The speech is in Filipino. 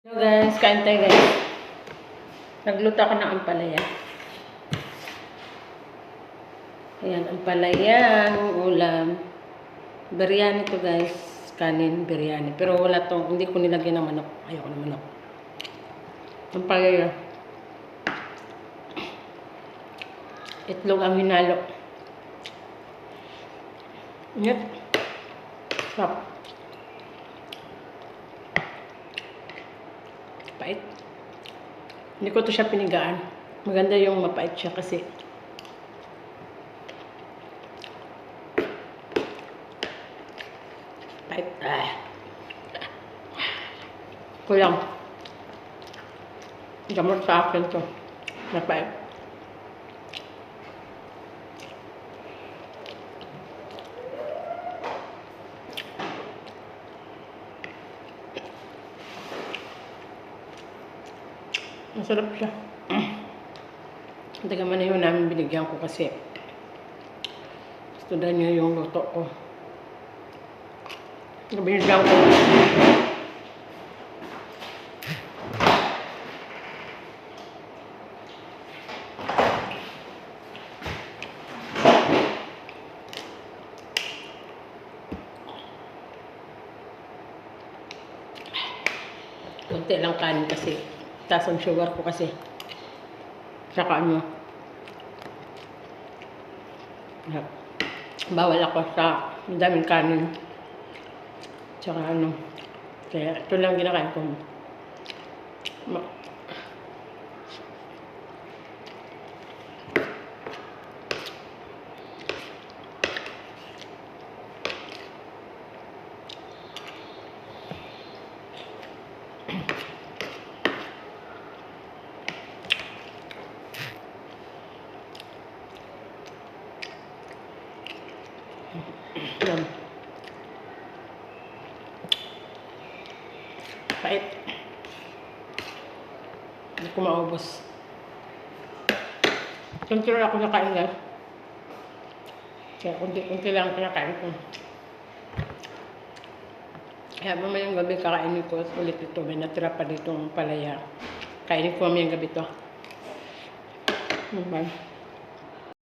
Hello guys, kain tayo guys. Nagluto ako ng ampalaya. Ayan, ampalaya, ulam. Biryani to guys. Kanin, biryani. Pero wala tong, hindi ko nilagyan ng manok. Ayoko ng manok. Ampalaya. Itlog ang hinalo. Ingat. Sarap. Pait. Hindi ko to siya pinigaan. Maganda yung mapait siya kasi pait. Kulang. Gamot sa akin to. Mapait. Masarap siya. Taga man na yun namin binigyan ko kasi gusto na niya yung luto ko. Binigyan ko. Kunti lang kanin kasi. Taas ang sugar ko kasi. Saka ano. Bawal ako sa daming kanin. Saka ano. Kaya ito lang ginakain ko. Yan. Pait. Hindi ko maubos. Kunti lang ako nakain guys. Kaya kunti lang kinakain ko. Kaya mamayang gabi kakainin ko ulit ito. May natira pa dito ang palaya. Kainin ko mamayang gabi ito. Bye.